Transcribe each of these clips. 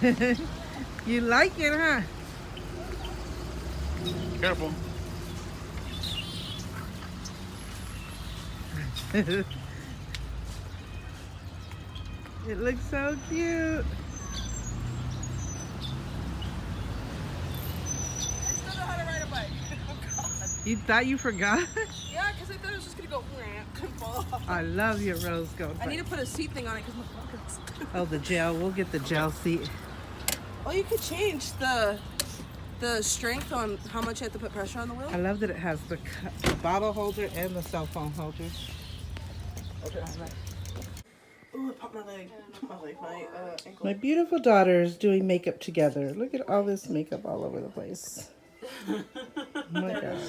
You like it, huh? Careful. It looks so cute. I still know how to ride a bike. Oh God. You thought you forgot? Yeah, because I thought it was just gonna go and fall off. I love your rose gold. I need to put a seat thing on it because my phone hurts. Oh, the gel. We'll get the gel seat. Oh, you could change the strength on how much you have to put pressure on the wheel. I love that it has the bottle holder and the cell phone holder. Okay. Oh, I popped my leg. My ankle. My beautiful daughter is doing makeup together. Look at all this makeup all over the place. Oh my God.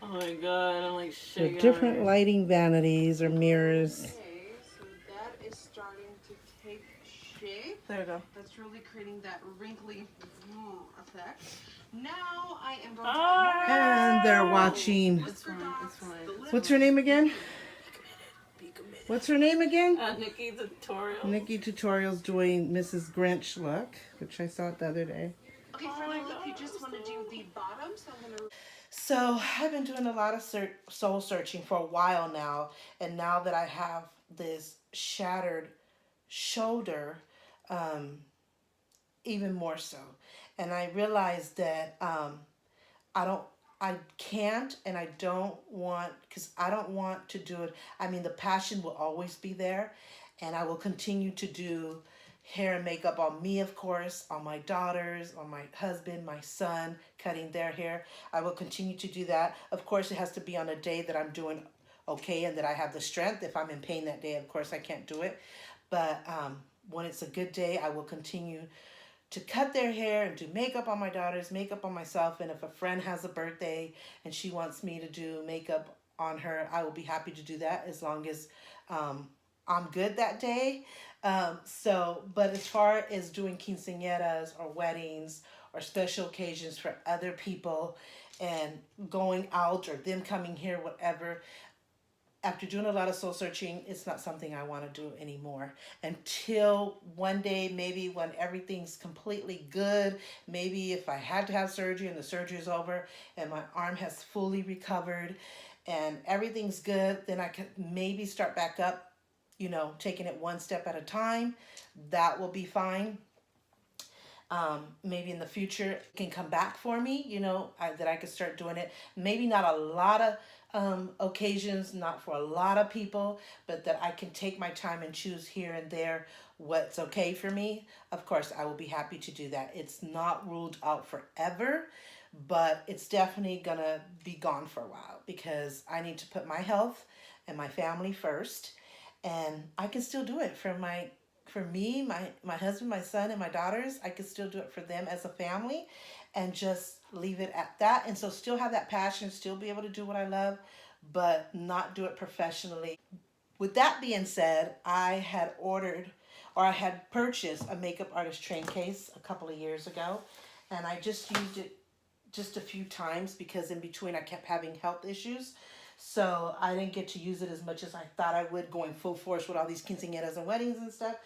Oh my God, I'm like The shaking. different lighting vanities or mirrors. Okay, so that is starting to take shape. There we go. That's really creating that wrinkly effect. Now I am going to. And they're watching. It's fine. It's fine. What's her name again? Be committed. What's her name again? Nikki tutorial. Nikki Tutorials doing Mrs. Grinch look, which I saw it the other day. Okay, for the look, you just want to do the bottom, so I'm going to. So I've been doing a lot of soul searching for a while now, and now that I have this shattered shoulder, even more so. And I realized that I can't, and I don't want, because I don't want to do it. I mean, the passion will always be there, and I will continue to do hair and makeup on me, of course, on my daughters, on my husband, my son, cutting their hair. I will continue to do that. Of course, it has to be on a day that I'm doing okay and that I have the strength. If I'm in pain that day, of course, I can't do it. But when it's a good day, I will continue to cut their hair and do makeup on my daughters, makeup on myself. And if a friend has a birthday and she wants me to do makeup on her, I will be happy to do that as long as I'm good that day. But as far as doing quinceañeras or weddings or special occasions for other people and going out or them coming here, whatever, after doing a lot of soul searching, it's not something I want to do anymore. Until one day, maybe when everything's completely good, maybe if I had to have surgery and the surgery is over and my arm has fully recovered and everything's good, then I could maybe start back up, taking it one step at a time. That will be fine. Maybe in the future it can come back for me, that I could start doing it. Maybe not a lot of occasions, not for a lot of people, but that I can take my time and choose here and there what's okay for me. Of course, I will be happy to do that. It's not ruled out forever, but it's definitely gonna be gone for a while because I need to put my health and my family first, and I can still do it for me, my husband, my son, and my daughters. I can still do it for them as a family and just leave it at that. And so still have that passion, still be able to do what I love, but not do it professionally. With that being said, I had purchased a makeup artist train case a couple of years ago, and I just used it just a few times because in between I kept having health issues. So I didn't get to use it as much as I thought I would going full force with all these quinceañeras and weddings and stuff.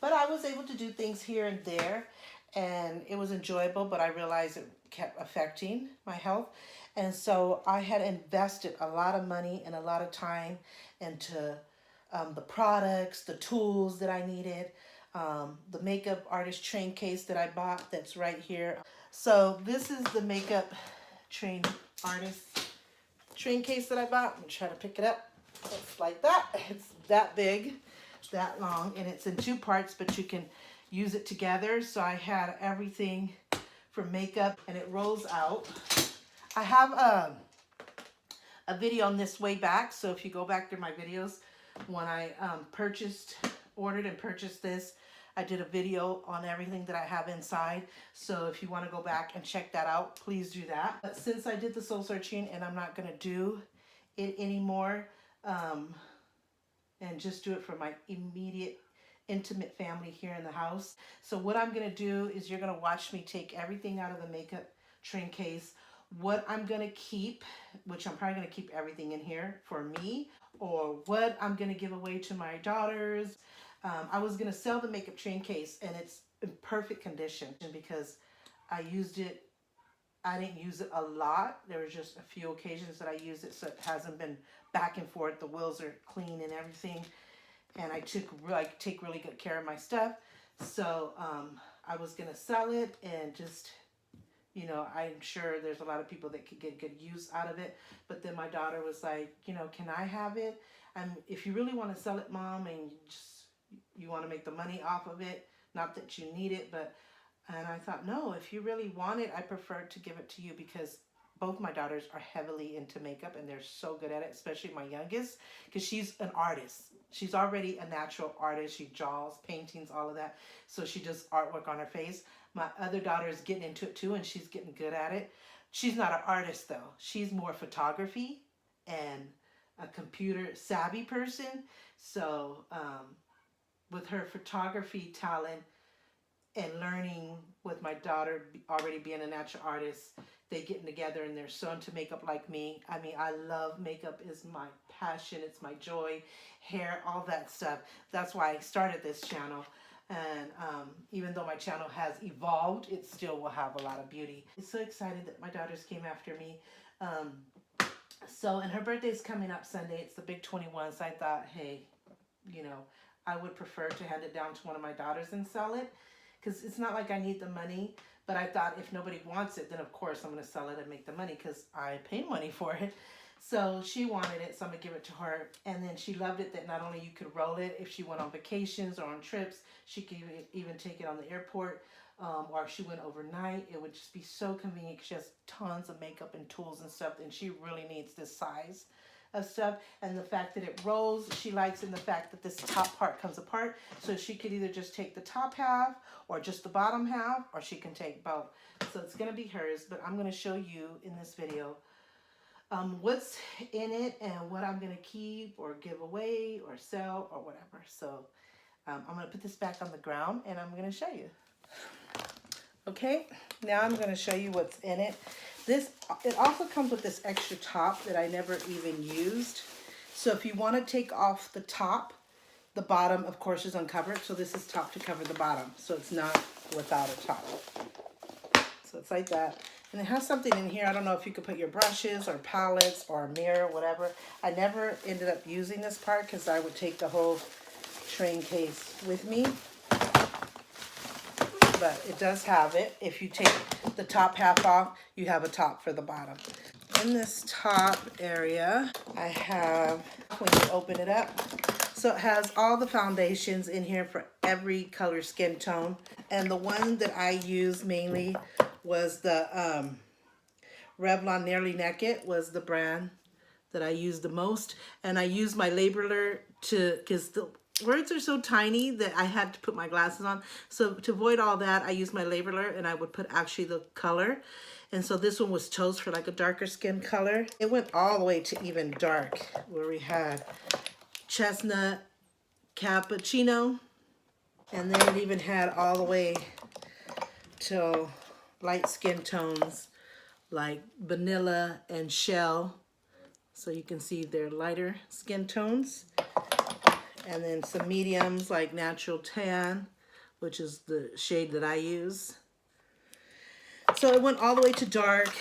But I was able to do things here and there, and it was enjoyable, but I realized it kept affecting my health. And so I had invested a lot of money and a lot of time into the products, the tools that I needed, the makeup artist train case that I bought that's right here. So this is the makeup train artist train case that I bought. I'm gonna try to pick it up. It's like that. It's that big, that long, and it's in two parts, but you can use it together. So I had everything for makeup, and it rolls out. I have a video on this way back, so if you go back through my videos, when I ordered and purchased this, I did a video on everything that I have inside. So if you want to go back and check that out, please do that. But since I did the soul searching and I'm not going to do it anymore, and just do it for my immediate intimate family here in the house. So what I'm going to do is you're going to watch me take everything out of the makeup train case. What I'm going to keep, which I'm probably going to keep everything in here for me, or what I'm going to give away to my daughters. I was gonna sell the Makeup Train case, and it's in perfect condition because I used it. I didn't use it a lot. There were just a few occasions that I used it, so it hasn't been back and forth. The wheels are clean and everything, and I take really good care of my stuff. So I was gonna sell it and just, you know, I'm sure there's a lot of people that could get good use out of it. But then my daughter was like, you know, can I have it? If you really want to sell it, Mom, and you want to make the money off of it, not that you need it, but, and I thought, no, if you really want it, I prefer to give it to you, because both my daughters are heavily into makeup and they're so good at it, especially my youngest, because she's an artist. She's already a natural artist. She draws, paintings, all of that. So she does artwork on her face. My other daughter is getting into it too, and she's getting good at it. She's not an artist though. She's more photography and a computer savvy person. So with her photography talent and learning with my daughter already being a natural artist, they getting together and they're so into makeup like me. I mean, I love makeup, is my passion, it's my joy, hair, all that stuff. That's why I started this channel. And even though my channel has evolved, it still will have a lot of beauty. I'm so excited that my daughters came after me. And her birthday's coming up Sunday. It's the big 21. So I thought, hey, you know, I would prefer to hand it down to one of my daughters and sell it, because it's not like I need the money. But I thought if nobody wants it, then of course I'm going to sell it and make the money, because I pay money for it. So she wanted it, so I'm going to give it to her. And then she loved it that not only you could roll it if she went on vacations or on trips, she could even take it on the airport, or if she went overnight. It would just be so convenient, because she has tons of makeup and tools and stuff, and she really needs this size of stuff. And the fact that it rolls, she likes, in the fact that this top part comes apart, so she could either just take the top half or just the bottom half, or she can take both. So it's going to be hers, but I'm going to show you in this video what's in it and what I'm going to keep or give away or sell or whatever. So I'm going to put this back on the ground and I'm going to show you. Okay, now I'm going to show you what's in it. It also comes with this extra top that I never even used. So if you want to take off the top, the bottom, of course, is uncovered. So this is top to cover the bottom. So it's not without a top. So it's like that. And it has something in here. I don't know if you could put your brushes or palettes or a mirror, whatever. I never ended up using this part because I would take the whole train case with me. But it does have it. If you take the top half off, you have a top for the bottom. In this top area, I have, when you open it up, so it has all the foundations in here for every color skin tone. And the one that I used mainly was the Revlon Nearly Naked was the brand that I used the most. And I used my labeler because the words are so tiny that I had to put my glasses on. So to avoid all that, I used my labeler and I would put actually the color. And so this one was chose for like a darker skin color. It went all the way to even dark, where we had chestnut, cappuccino, and then it even had all the way to light skin tones like vanilla and shell. So you can see they're lighter skin tones. And then some mediums like natural tan, which is the shade that I use. So it went all the way to dark.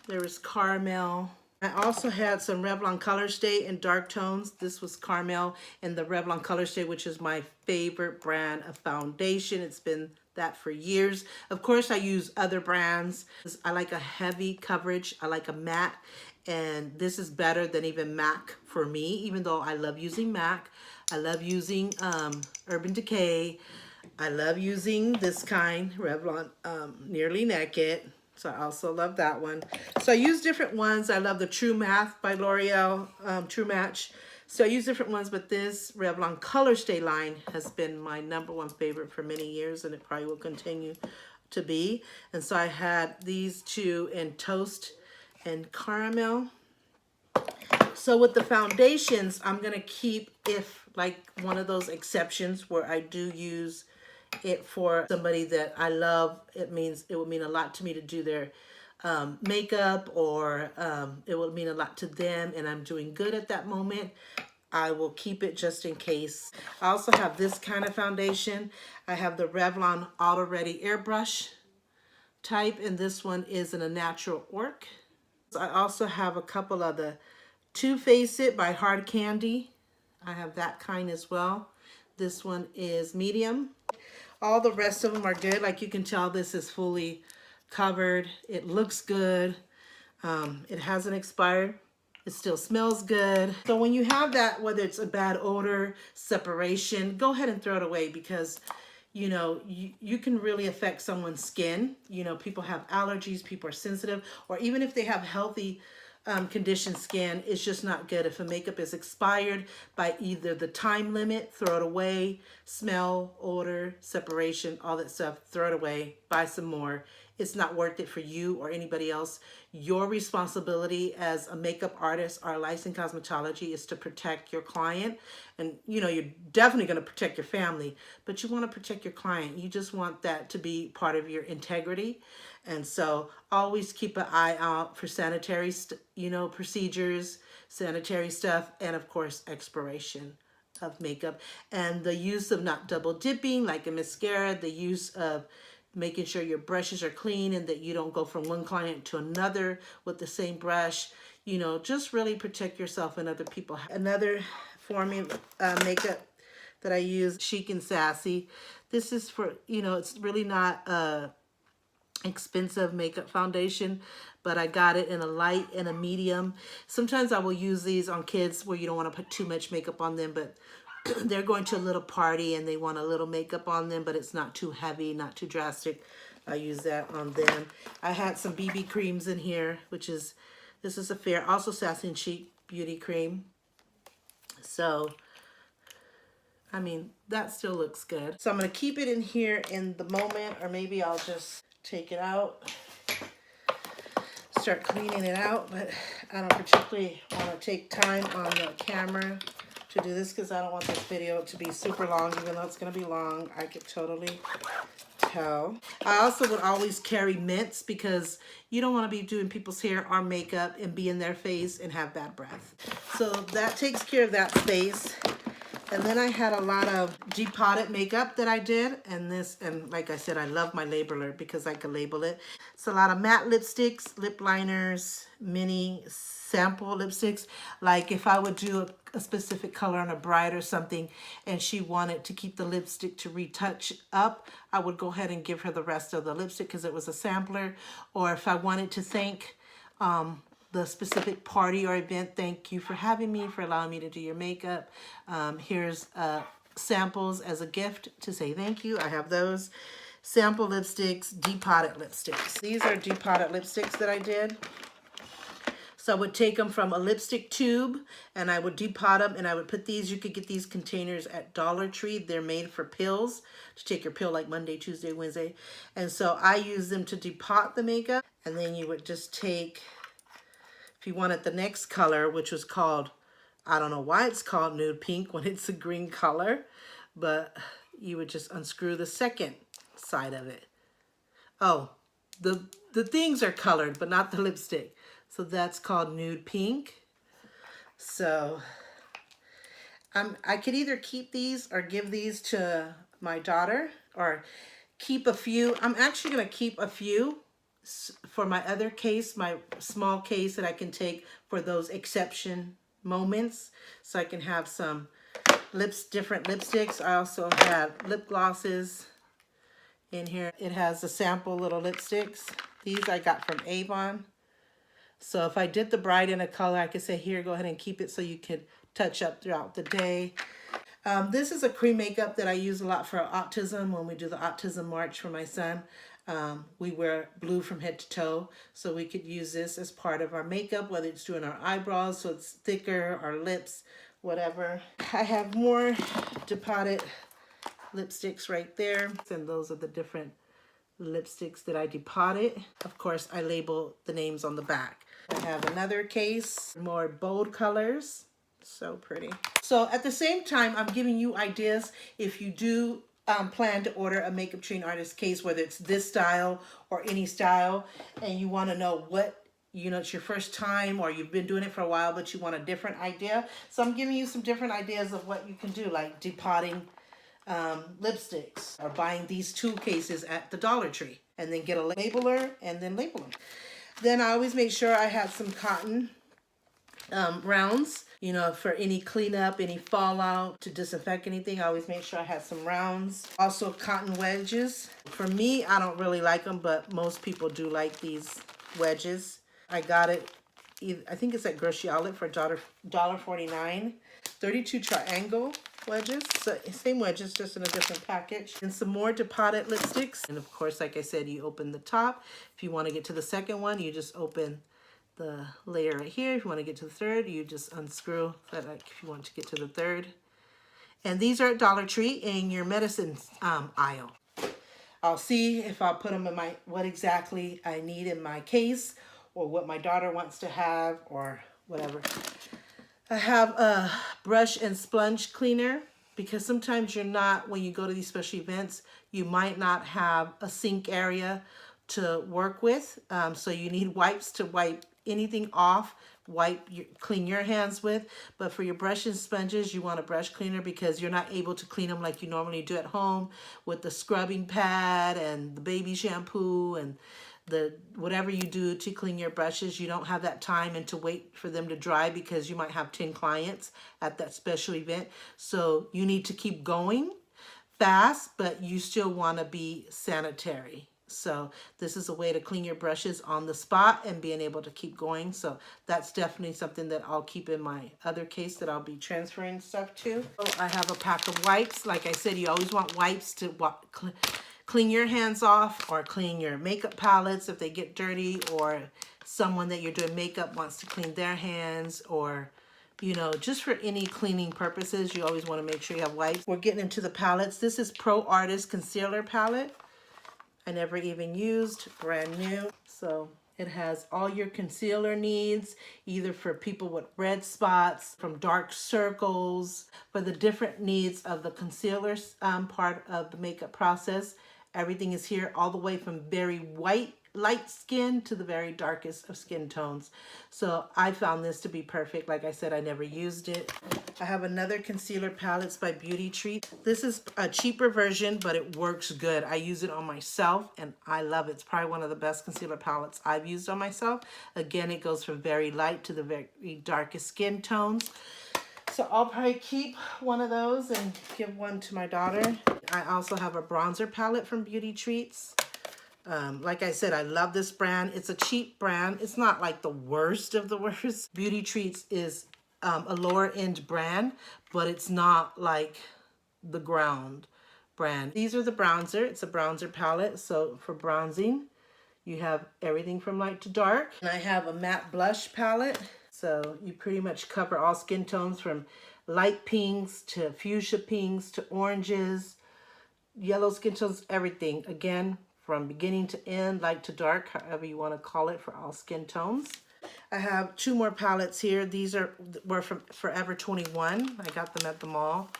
There was caramel. I also had some Revlon Color Stay in dark tones. This was caramel and the Revlon Color Stay, which is my favorite brand of foundation. It's been that for years. Of course, I use other brands. I like a heavy coverage. I like a matte. And this is better than even MAC for me, even though I love using MAC. I love using Urban Decay. I love using this kind, Revlon Nearly Naked. So I also love that one. So I use different ones. I love the True Math by L'Oreal, True Match. So I use different ones, but this Revlon Color Stay line has been my #1 favorite for many years, and it probably will continue to be. And so I had these two in Toast and Caramel. So with the foundations, I'm going to keep, if like one of those exceptions where I do use it for somebody that I love, it would mean a lot to me to do their makeup, or it would mean a lot to them and I'm doing good at that moment, I will keep it just in case. I also have this kind of foundation. I have the Revlon Auto Ready Airbrush type, and this one is in a natural orc. I also have a couple of the Too Faced It by Hard Candy. I have that kind as well. This one is medium. All the rest of them are good. Like you can tell, this is fully covered. It looks good. It hasn't expired. It still smells good. So when you have that, whether it's a bad odor, separation, go ahead and throw it away, because you know, you can really affect someone's skin. You know, people have allergies, people are sensitive, or even if they have healthy conditioned skin, it's just not good. If a makeup is expired by either the time limit, throw it away. Smell, odor, separation, all that stuff, throw it away. Buy some more. It's not worth it for you or anybody else. Your responsibility as a makeup artist or a licensed cosmetology is to protect your client. And you know, you're definitely going to protect your family, but you want to protect your client. You just want that to be part of your integrity. And so always keep an eye out for sanitary, procedures, sanitary stuff, and of course, expiration of makeup. And the use of not double dipping like a mascara, the use of making sure your brushes are clean and that you don't go from one client to another with the same brush. You know, just really protect yourself and other people. Another formula makeup that I use, Chic and Sassy. This is for, you know, it's really not expensive makeup foundation, but I got it in a light and a medium. Sometimes I will use these on kids where you don't want to put too much makeup on them, but they're going to a little party and they want a little makeup on them, but it's not too heavy, not too drastic. I use that on them. I had some BB creams in here, which is, this is a fair, also Sassy and Chic beauty cream. So, I mean, that still looks good. So I'm going to keep it in here in the moment, or maybe I'll just take it out, start cleaning it out, but I don't particularly want to take time on the camera to do this because I don't want this video to be super long, even though it's going to be long. I could totally tell. I also would always carry mints because you don't want to be doing people's hair or makeup and be in their face and have bad breath. So that takes care of that space. And then I had a lot of Depotted makeup that I did. And like I said, I love my labeler because I can label it. It's a lot of matte lipsticks, lip liners, mini sample lipsticks. Like if I would do a specific color on a bride or something and she wanted to keep the lipstick to retouch up, I would go ahead and give her the rest of the lipstick because it was a sampler. Or if I wanted to thank the specific party or event, thank you for having me, for allowing me to do your makeup. Here's samples as a gift to say thank you. I have those. Sample lipsticks, Depotted lipsticks. These are Depotted lipsticks that I did. So I would take them from a lipstick tube and I would depot them and I would put these, you could get these containers at Dollar Tree. They're made for pills, to take your pill like Monday, Tuesday, Wednesday. And so I use them to depot the makeup. And then you would just take, if you wanted the next color, which was called, I don't know why it's called nude pink when it's a green color, but you would just unscrew the second side of it. Oh, the things are colored, but not the lipstick. So that's called nude pink. So I could either keep these or give these to my daughter or keep a few. I'm actually going to keep a few for my other case, my small case that I can take for those exception moments. So I can have some different lipsticks. I also have lip glosses in here. It has the sample little lipsticks. These I got from Avon. So if I did the bride in a color, I could say, here, go ahead and keep it so you could touch up throughout the day. This is a cream makeup that I use a lot for autism. When we do the autism march for my son, we wear blue from head to toe. So we could use this as part of our makeup, whether it's doing our eyebrows, so it's thicker, our lips, whatever. I have more Depotted lipsticks right there. And those are the different lipsticks that I depotted. Of course, I label the names on the back. I have another case, more bold colors. So pretty. So at the same time, I'm giving you ideas if you do plan to order a Makeup Trained Artist case, whether it's this style or any style, and you want to know what you know, it's your first time or you've been doing it for a while, but you want a different idea. So I'm giving you some different ideas of what you can do, like depotting lipsticks or buying these tool cases at the Dollar Tree and then get a labeler and then label them. Then I always make sure I have some cotton rounds, you know, for any cleanup, any fallout, to disinfect anything. I always make sure I have some rounds. Also cotton wedges. For me, I don't really like them, but most people do like these wedges. I got it, I think it's at Grocery Outlet for $1.49. 32 triangle wedges, so same wedges, just in a different package. And some more depotted lipsticks. And of course, like I said, you open the top. If you want to get to the second one, you just open the layer right here. If you want to get to the third, you just unscrew that, like if you want to get to the third. And these are at Dollar Tree in your medicine aisle. I'll see if I'll put them in my, what exactly I need in my case, or what my daughter wants to have, or whatever. I have a brush and sponge cleaner, because sometimes you're not, when you go to these special events, you might not have a sink area to work with. So you need wipes to wipe anything off, clean your hands with. But for your brush and sponges, you want a brush cleaner, because you're not able to clean them like you normally do at home with the scrubbing pad and the baby shampoo and the whatever you do to clean your brushes. You don't have that time and to wait for them to dry, because you might have 10 clients at that special event. So you need to keep going fast, but you still want to be sanitary. So this is a way to clean your brushes on the spot and being able to keep going. So that's definitely something that I'll keep in my other case that I'll be transferring stuff to. So I have a pack of wipes. Like I said, you always want wipes to clean your hands off, or clean your makeup palettes if they get dirty, or someone that you're doing makeup wants to clean their hands, or you know, just for any cleaning purposes, you always want to make sure you have wipes. We're getting into the palettes. This is Pro Artist Concealer Palette. I never even used, brand new. So it has all your concealer needs, either for people with red spots, from dark circles, for the different needs of the concealer part of the makeup process. Everything is here, all the way from very white, light skin to the very darkest of skin tones. So I found this to be perfect. Like I said, I never used it. I have another concealer palette by Beauty Treat. This is a cheaper version, but it works good. I use it on myself and I love it. It's probably one of the best concealer palettes I've used on myself. Again, it goes from very light to the very darkest skin tones. So I'll probably keep one of those and give one to my daughter. I also have a bronzer palette from Beauty Treats. Like I said, I love this brand. It's a cheap brand. It's not like the worst of the worst. Beauty Treats is a lower end brand, but it's not like the ground brand. These are the bronzer. It's a bronzer palette. So for bronzing, you have everything from light to dark. And I have a matte blush palette. So you pretty much cover all skin tones, from light pinks to fuchsia pinks to oranges, yellow skin tones, everything. Again, from beginning to end, light to dark, however you want to call it, for all skin tones. I have two more palettes here. These were from Forever 21. I got them at the mall.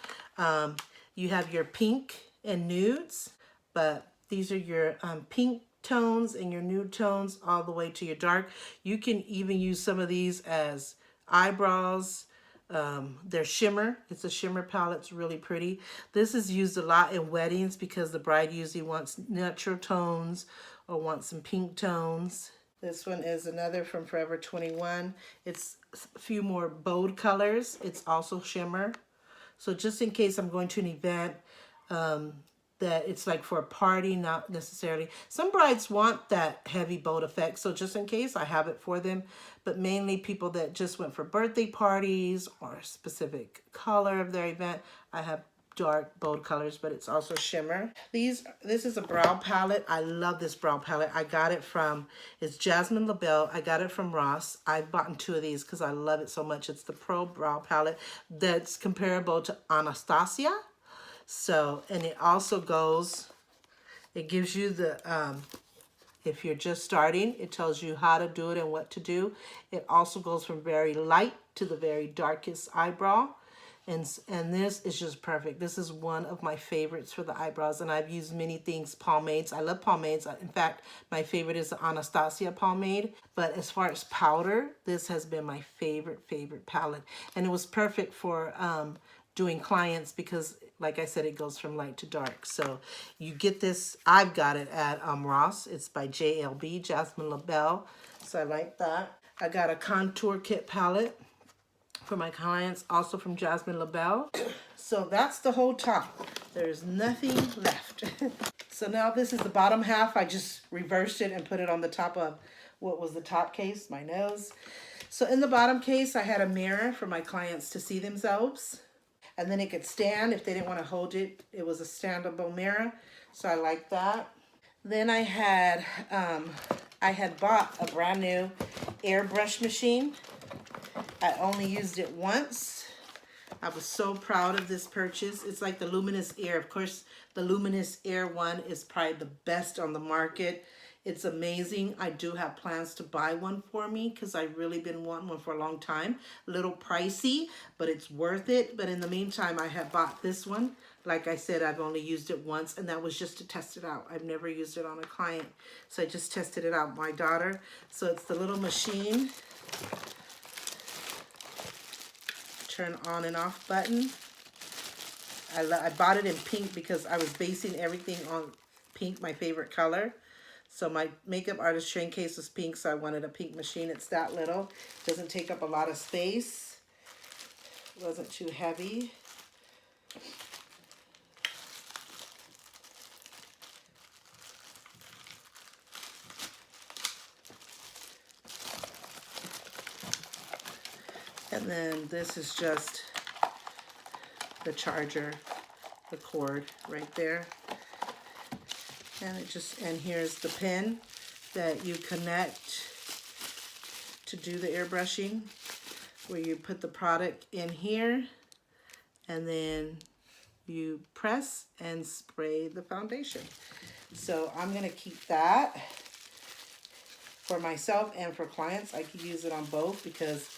You have your pink and nudes, but these are your pink tones and your nude tones all the way to your dark. You can even use some of these as eyebrows. They're shimmer. It's a shimmer palette. It's really pretty. This is used a lot in weddings because the bride usually wants natural tones or wants some pink tones. This one is another from Forever 21. It's a few more bold colors. It's also shimmer. So just in case I'm going to an event that it's like for a party, not necessarily. Some brides want that heavy bold effect, so just in case, I have it for them. But mainly people that just went for birthday parties or a specific color of their event, I have dark, bold colors, but it's also shimmer. This is a brow palette. I love this brow palette. I got it from, it's Jasmine LaBelle. I got it from Ross. I've bought two of these because I love it so much. It's the Pro Brow Palette that's comparable to Anastasia. So, and it also goes, it gives you the, if you're just starting, it tells you how to do it and what to do. It also goes from very light to the very darkest eyebrow. And this is just perfect. This is one of my favorites for the eyebrows, and I've used many things, pomades. I love pomades. In fact, my favorite is the Anastasia pomade. But as far as powder, this has been my favorite palette. And it was perfect for doing clients because, like I said, it goes from light to dark. So you get this, I've got it at Ross. It's by JLB, Jasmine LaBelle. So I like that. I got a contour kit palette for my clients, also from Jasmine LaBelle. So that's the whole top. There's nothing left. So now this is the bottom half. I just reversed it and put it on the top of what was the top case, my nose. So in the bottom case, I had a mirror for my clients to see themselves. And then it could stand if they didn't want to hold it. It was a standable mirror. So I like that. Then I had bought a brand new airbrush machine. I only used it once. I was so proud of this purchase. It's like the Luminous Air. Of course, the Luminous Air one is probably the best on the market. It's amazing. I do have plans to buy one for me because I've really been wanting one for a long time. A little pricey, but it's worth it. But in the meantime, I have bought this one. Like I said, I've only used it once, and that was just to test it out. I've never used it on a client. So I just tested it out with my daughter. So it's the little machine. Turn on and off button. I bought it in pink because I was basing everything on pink, my favorite color. So my makeup artist train case was pink, so I wanted a pink machine. It's that little. Doesn't take up a lot of space. Wasn't too heavy. And then this is just the charger, the cord right there. And and here's the pin that you connect to do the airbrushing, where you put the product in here and then you press and spray the foundation. So I'm gonna keep that for myself and for clients. I could use it on both because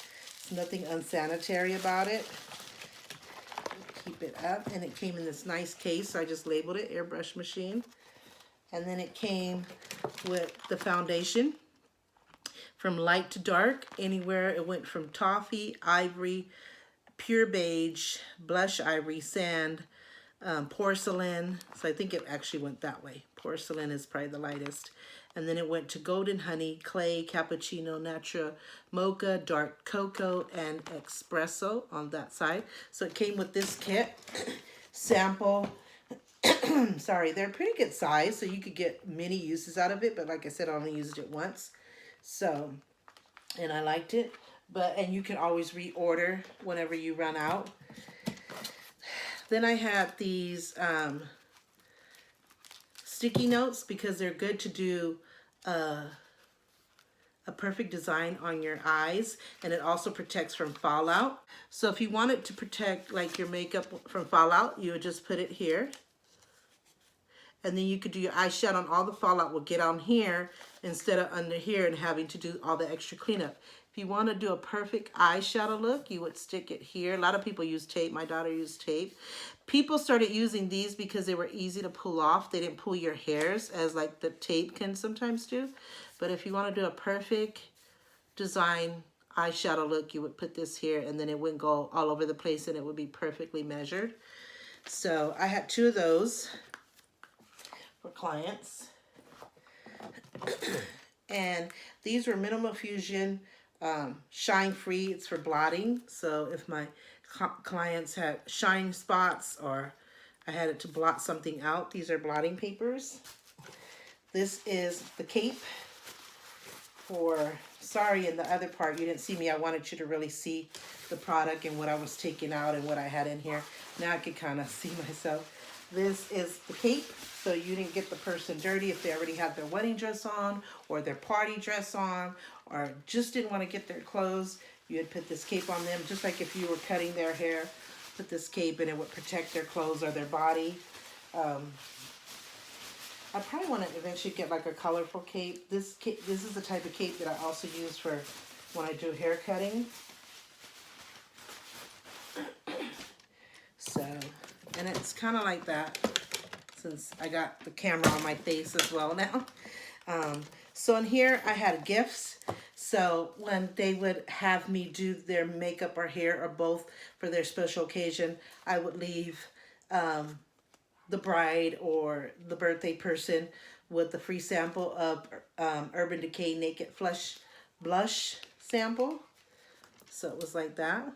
there's nothing unsanitary about it. Keep it up, and it came in this nice case, so I just labeled it airbrush machine. And then it came with the foundation from light to dark, anywhere. It went from toffee, ivory, pure beige, blush ivory, sand, porcelain. So I think it actually went that way. Porcelain is probably the lightest. And then it went to golden honey, clay, cappuccino, natural, mocha, dark cocoa, and espresso on that side. So it came with this kit, sample. Sorry, they're pretty good size, so you could get many uses out of it. But like I said, I only used it once. So, and I liked it. And you can always reorder whenever you run out. Then I had these sticky notes because they're good to do a perfect design on your eyes, and it also protects from fallout. So if you wanted to protect like your makeup from fallout, you would just put it here. And then you could do your eyeshadow, and all the fallout will get on here instead of under here and having to do all the extra cleanup. If you want to do a perfect eyeshadow look, you would stick it here. A lot of people use tape. My daughter used tape. People started using these because they were easy to pull off. They didn't pull your hairs as like the tape can sometimes do. But if you want to do a perfect design eyeshadow look, you would put this here, and then it wouldn't go all over the place, and it would be perfectly measured. So I had 2 of those for clients. And these were Minimal Fusion Shine Free. It's for blotting. So if my clients had shine spots or I had it to blot something out, these are blotting papers. This is the cape for, sorry, in the other part you didn't see me. I wanted you to really see the product and what I was taking out and what I had in here. Now I can kind of see myself. This is the cape, so you didn't get the person dirty if they already had their wedding dress on or their party dress on or just didn't want to get their clothes. You would put this cape on them, just like if you were cutting their hair, put this cape and it would protect their clothes or their body. I probably want to eventually get like a colorful cape. This is the type of cape that I also use for when I do hair cutting. And it's kind of like that, since I got the camera on my face as well now. So in here I had gifts. So when they would have me do their makeup or hair or both for their special occasion, I would leave the bride or the birthday person with the free sample of Urban Decay Naked Flush Blush sample. So it was like that.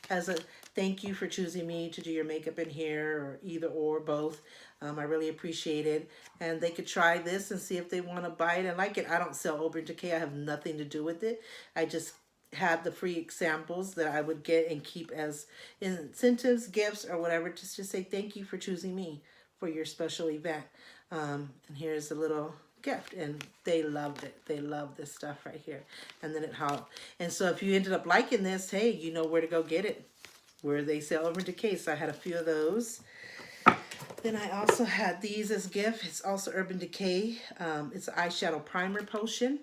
As a thank you for choosing me to do your makeup and hair, or either or both. I really appreciate it. And they could try this and see if they want to buy it and like it. I don't sell Urban Decay. I have nothing to do with it. I just had the free samples that I would get and keep as incentives, gifts, or whatever, just to say thank you for choosing me for your special event. And here's a little gift, and they loved it. They love this stuff right here. And then it how, and so if you ended up liking this, hey, you know where to go get it, where they sell Urban Decay. So I had a few of those. Then I also had these as gift. It's also Urban Decay. It's an eyeshadow primer potion.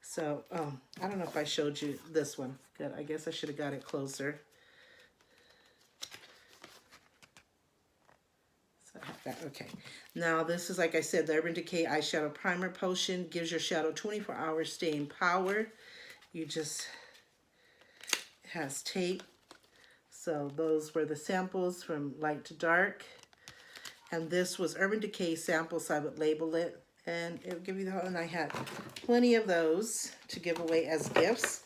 So I don't know if I showed you this one. Good. I guess I should have got it closer. Okay, now this is, like I said, the Urban Decay Eyeshadow Primer Potion. Gives your shadow 24 hours staying powered. You just, it has tape. So those were the samples from light to dark. And this was Urban Decay sample, so I would label it. And it would give you the whole, and I had plenty of those to give away as gifts.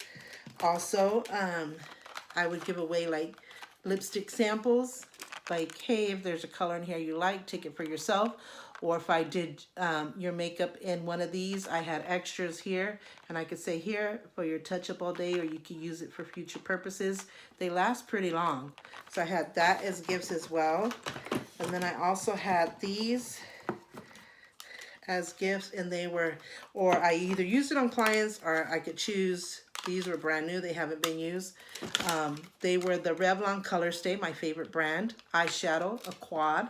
Also, I would give away like lipstick samples. Like, hey, if there's a color in here you like, take it for yourself. Or if I did your makeup in one of these, I had extras here. And I could say here for your touch-up all day, or you can use it for future purposes. They last pretty long. So I had that as gifts as well. And then I also had these as gifts. And they were, or I either used it on clients, or I could choose. These were brand new. They haven't been used. They were the Revlon Color Stay, my favorite brand, eyeshadow, a quad.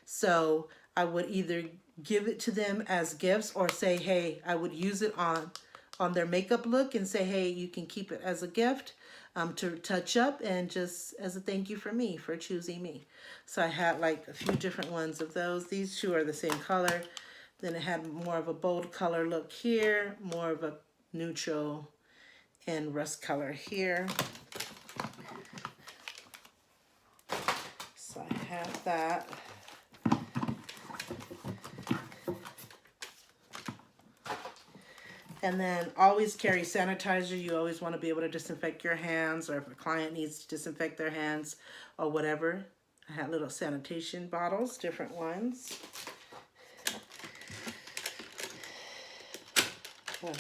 So I would either give it to them as gifts or say, hey, I would use it on their makeup look and say, hey, you can keep it as a gift to touch up and just as a thank you for me, for choosing me. So I had like a few different ones of those. These two are the same color. Then it had more of a bold color look here, more of a neutral and rust color here. So I have that. And then always carry sanitizer. You always want to be able to disinfect your hands, or if a client needs to disinfect their hands or whatever. I had little sanitation bottles, different ones. Oh.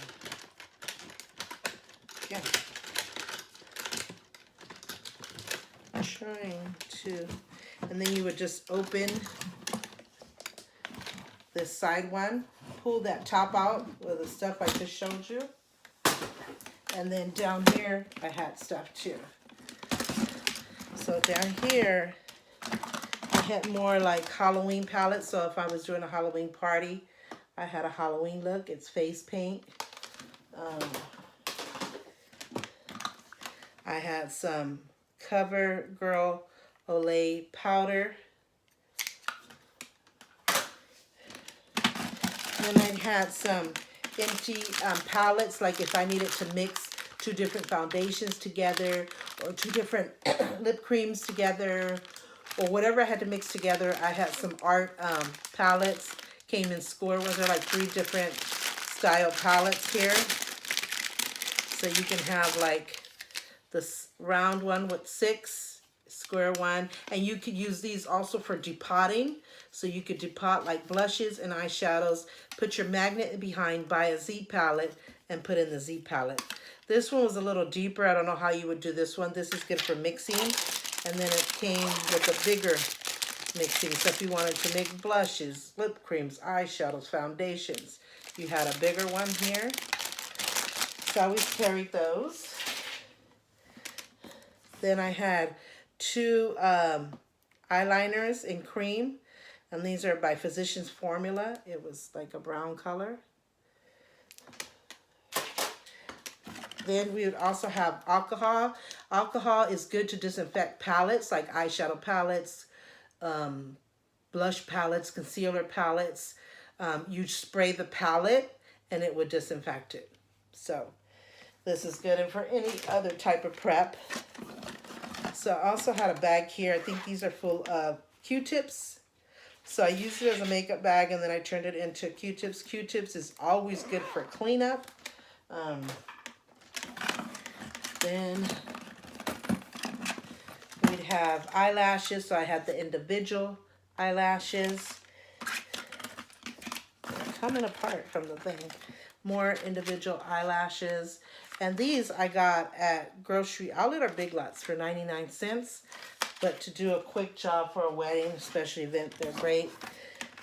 Yeah. I'm trying to, and then you would just open this side one, pull that top out with the stuff I just showed you, and then down here I had stuff too. So down here I had more like Halloween palettes. So if I was doing a Halloween party, I had a Halloween look. It's face paint. I had some CoverGirl Olay powder. Then I had some empty palettes, like if I needed to mix two different foundations together, or two different lip creams together, or whatever I had to mix together. I had some art palettes. Came in square ones. There are like 3 different style palettes here. So you can have like this round one with 6, square one, and you could use these also for depotting. So you could depot like blushes and eyeshadows, put your magnet behind, buy a Z palette, and put in the Z palette. This one was a little deeper. I don't know how you would do this one. This is good for mixing. And then it came with a bigger mixing. So if you wanted to make blushes, lip creams, eyeshadows, foundations, you had a bigger one here. So I always carried those. Then I had 2 eyeliners in cream. And these are by Physicians Formula. It was like a brown color. Then we would also have alcohol. Alcohol is good to disinfect palettes like eyeshadow palettes, blush palettes, concealer palettes. You spray the palette and it would disinfect it. So this is good. And for any other type of prep. So I also had a bag here. I think these are full of Q-tips. So I used it as a makeup bag and then I turned it into Q-tips. Q-tips is always good for cleanup. Then we'd have eyelashes. So I had the individual eyelashes. They're coming apart from the thing. More individual eyelashes. And these I got at Grocery Outlet or Big Lots for 99 cents. But to do a quick job for a wedding, special event, they're great.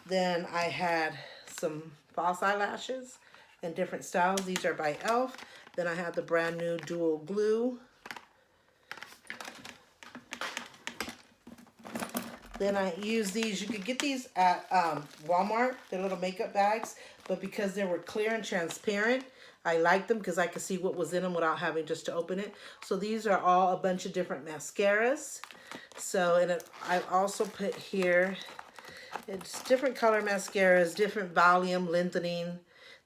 Then I had some false eyelashes in different styles. These are by e.l.f. Then I have the brand new dual glue. Then I use these. You could get these at Walmart. They're little makeup bags. But because they were clear and transparent, I liked them because I could see what was in them without having just to open it. So these are all a bunch of different mascaras. So, and I also put here, it's different color mascaras, different volume, lengthening.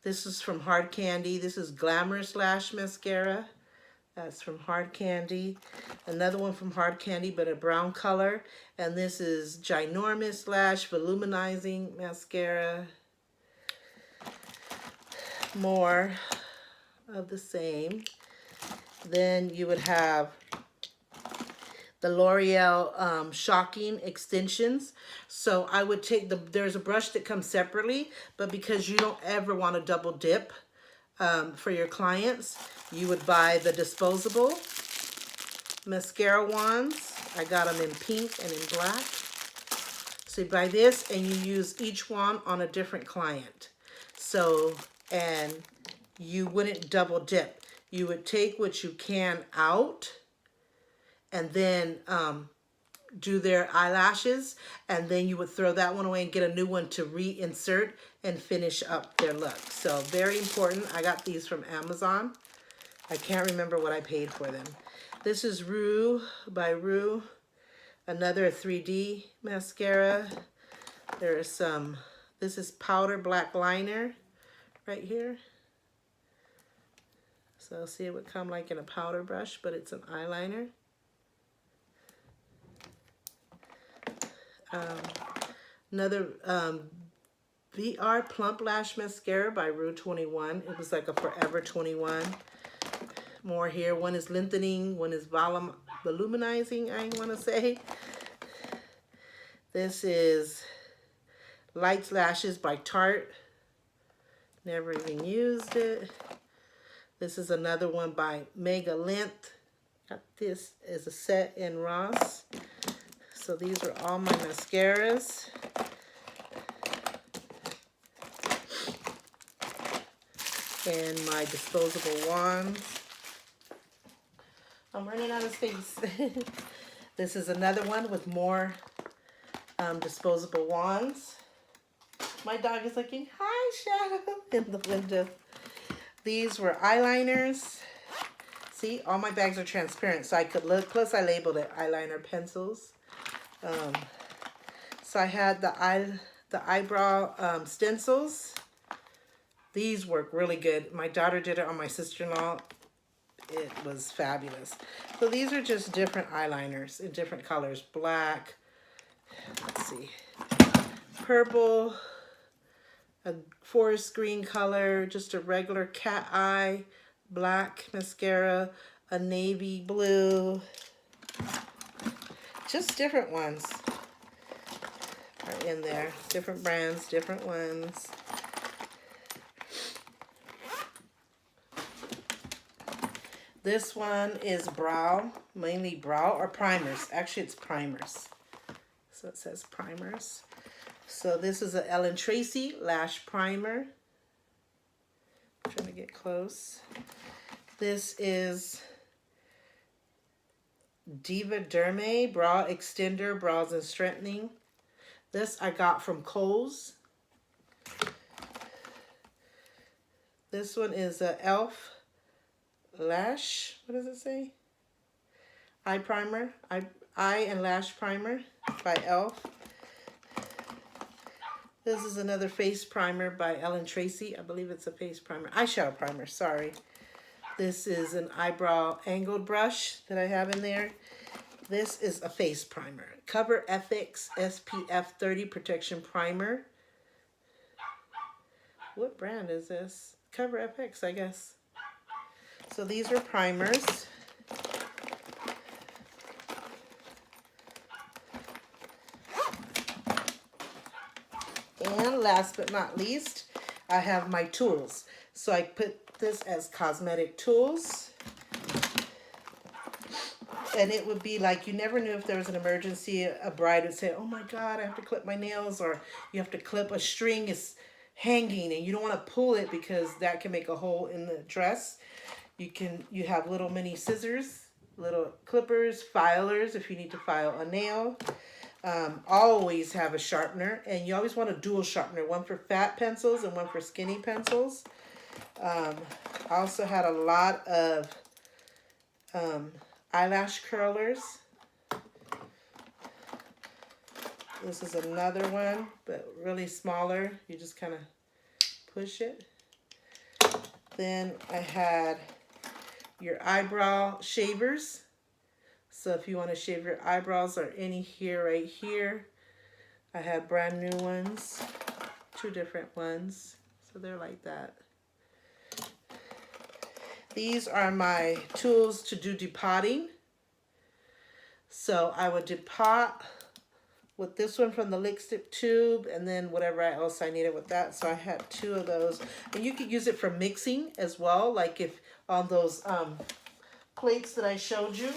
This is from Hard Candy. This is Glamorous Lash Mascara. That's from Hard Candy. Another one from Hard Candy, but a brown color. And this is Ginormous Lash Voluminizing Mascara. More of the same. Then you would have the L'Oreal Shocking Extensions. So I would take there's a brush that comes separately, but because you don't ever want to double dip for your clients, you would buy the disposable mascara wands. I got them in pink and in black. So you buy this and you use each wand on a different client. So, and you wouldn't double dip. You would take what you can out and then do their eyelashes, and then you would throw that one away and get a new one to reinsert and finish up their look. So very important. I got these from Amazon. I can't remember what I paid for them. This is Rue by Rue, another 3D mascara. There's some, this is powder black liner right here. So see, it would come like in a powder brush, but it's an eyeliner. Another VR Plump Lash Mascara by Rue 21. It was like a Forever 21. More here. One is lengthening, one is voluminizing, I want to say. This is Lights Lashes by Tarte. Never even used it. This is another one by Mega Length. Got this as a set in Ross. So these are all my mascaras. And my disposable wands. I'm running out of space. This is another one with more disposable wands. My dog is looking, hi, Shadow, in the window. These were eyeliners. See, all my bags are transparent, so I could look. Plus, I labeled it eyeliner pencils. So I had the eyebrow stencils. These work really good. My daughter did it on my sister-in-law. It was fabulous. So these are just different eyeliners in different colors. Black, let's see, purple, a forest green color, just a regular cat eye, black mascara, a navy blue, just different ones are in there. Different brands, different ones. This one is brow, mainly brow or primers. Actually, it's primers. So it says primers. So this is a Ellen Tracy Lash Primer. I'm trying to get close. This is Diva Derme Brow Extender Brows and Strengthening. This I got from Kohl's. This one is a e.l.f. Lash. What does it say? eye primer, eye and lash primer by e.l.f. This is another face primer by Ellen Tracy. I believe it's a face primer. Eyeshadow primer, sorry. This is an eyebrow angled brush that I have in there. This is a face primer. Cover FX SPF 30 Protection Primer. What brand is this? Cover FX, I guess. So these are primers. And last but not least, I have my tools. So I put this as cosmetic tools. And it would be like, you never knew if there was an emergency. A bride would say, oh my God, I have to clip my nails, or you have to clip a string is hanging and you don't want to pull it because that can make a hole in the dress. You have little mini scissors, little clippers, filers if you need to file a nail. Always have a sharpener, and you always want a dual sharpener, one for fat pencils and one for skinny pencils. I also had a lot of eyelash curlers. This is another one, but really smaller. You just kind of push it. Then I had your eyebrow shavers. So if you want to shave your eyebrows, or any here, right here. I have brand new ones, 2 different ones. So they're like that. These are my tools to do depotting. So I would depot with this one from the Lick Stick tube, and then whatever else I needed with that. So I had 2 of those. And you could use it for mixing as well, like if on those plates that I showed you.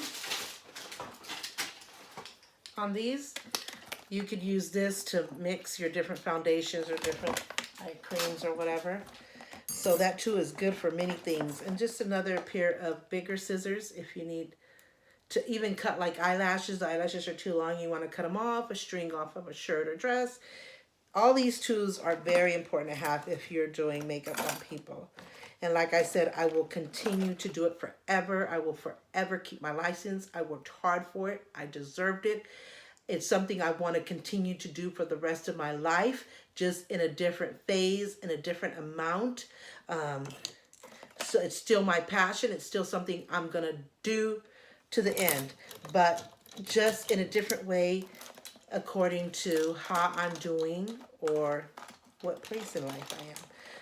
On these, you could use this to mix your different foundations or different eye creams or whatever. So that too is good for many things. And just another pair of bigger scissors if you need to even cut like eyelashes. The eyelashes are too long, you want to cut them off, a string off of a shirt or dress. All these tools are very important to have if you're doing makeup on people. And like I said, I will continue to do it forever. I will forever keep my license. I worked hard for it. I deserved it. It's something I want to continue to do for the rest of my life, just in a different phase, in a different amount. So it's still my passion. It's still something I'm going to do to the end, but just in a different way according to how I'm doing or what place in life I am.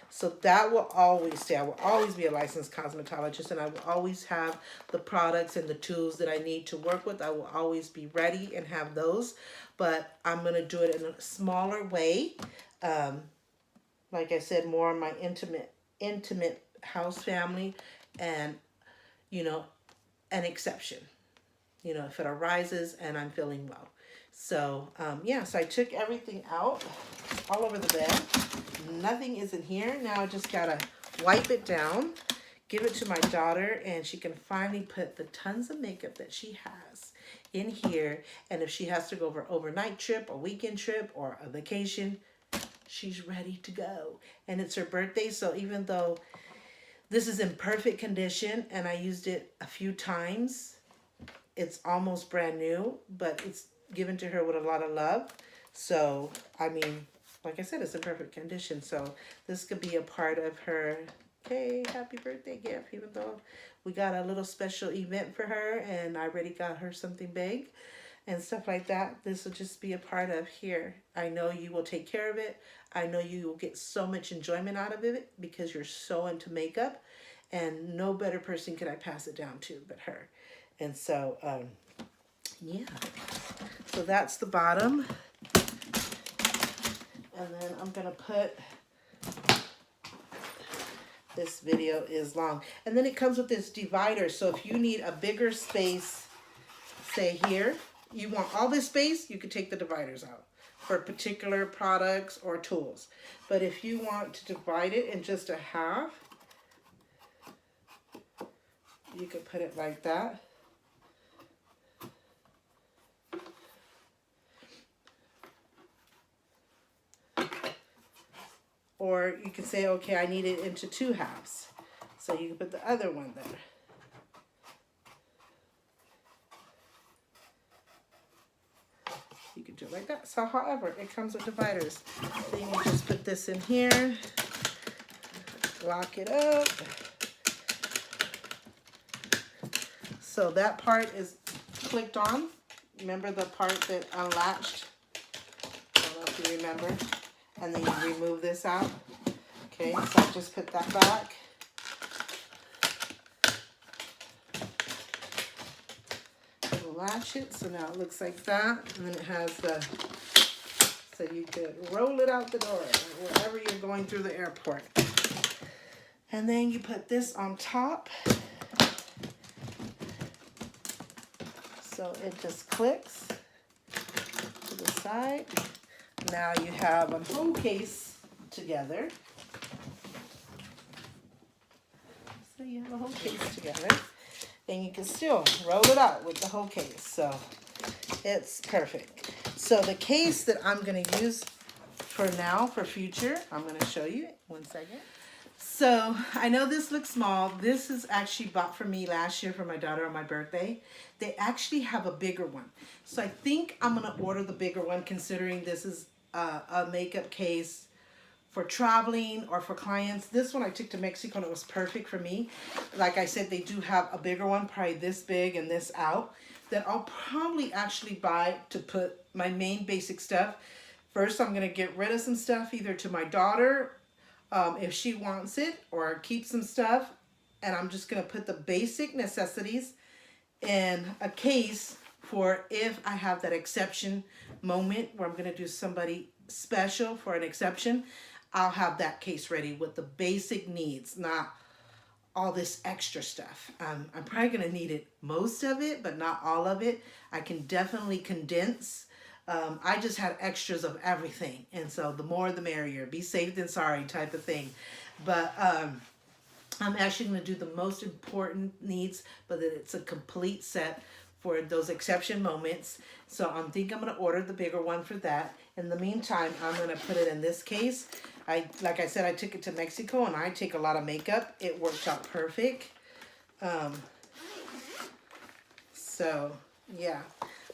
So that will always stay. I will always be a licensed cosmetologist, and I will always have the products and the tools that I need to work with. I will always be ready and have those, but I'm going to do it in a smaller way. Like I said, more on my intimate house family, and, you know, an exception, you know, if it arises and I'm feeling well. So, yeah, so I took everything out all over the bed. Nothing is in here. Now I just gotta wipe it down, give it to my daughter, and she can finally put the tons of makeup that she has in here. And if she has to go over an overnight trip, a weekend trip, or a vacation, she's ready to go. And it's her birthday, so even though this is in perfect condition and I used it a few times, it's almost brand new, but it's given to her with a lot of love. So, I mean, like I said, it's in perfect condition. So this could be a part of her, hey, happy birthday gift, even though we got a little special event for her and I already got her something big and stuff like that. This will just be a part of here. I know you will take care of it. I know you will get so much enjoyment out of it because you're so into makeup, and no better person could I pass it down to but her. And so, yeah. So that's the bottom. And then I'm going to put, this video is long. And then it comes with this divider. So if you need a bigger space, say here, you want all this space, you could take the dividers out for particular products or tools. But if you want to divide it in just a half, you could put it like that. Or you can say, okay, I need it into 2 halves. So you can put the other one there. it like that. So however, it comes with dividers. Then you just put this in here, lock it up. So that part is clicked on. Remember the part that unlatched? I don't know if you remember. And then you remove this out. Okay, so I just put that back. Latch it, so now it looks like that, and then it has the, so you could roll it out the door wherever you're going through the airport. And then you put this on top, so it just clicks to the side. Now you have a whole case together. So you have a whole case together. And you can still roll it out with the whole case. So it's perfect. So the case that I'm going to use for now, for future, I'm going to show you. 1 second. So I know this looks small. This is actually bought for me last year for my daughter on my birthday. They actually have a bigger one. So I think I'm going to order the bigger one, considering this is a makeup case for traveling or for clients. This one I took to Mexico and it was perfect for me. Like I said, they do have a bigger one, probably this big and this out, that I'll probably actually buy to put my main basic stuff. First, I'm gonna get rid of some stuff either to my daughter if she wants it, or keep some stuff. And I'm just gonna put the basic necessities in a case for if I have that exception moment where I'm gonna do somebody special for an exception. I'll have that case ready with the basic needs, not all this extra stuff. I'm probably going to need it, most of it, but not all of it. I can definitely condense. I just had extras of everything. And so the more the merrier. Be safe than sorry type of thing. But I'm actually going to do the most important needs, but that it's a complete set for those exception moments. So I'm going to order the bigger one for that. In the meantime, I'm going to put it in this case. Like I said, I took it to Mexico and I take a lot of makeup. It worked out perfect. So yeah,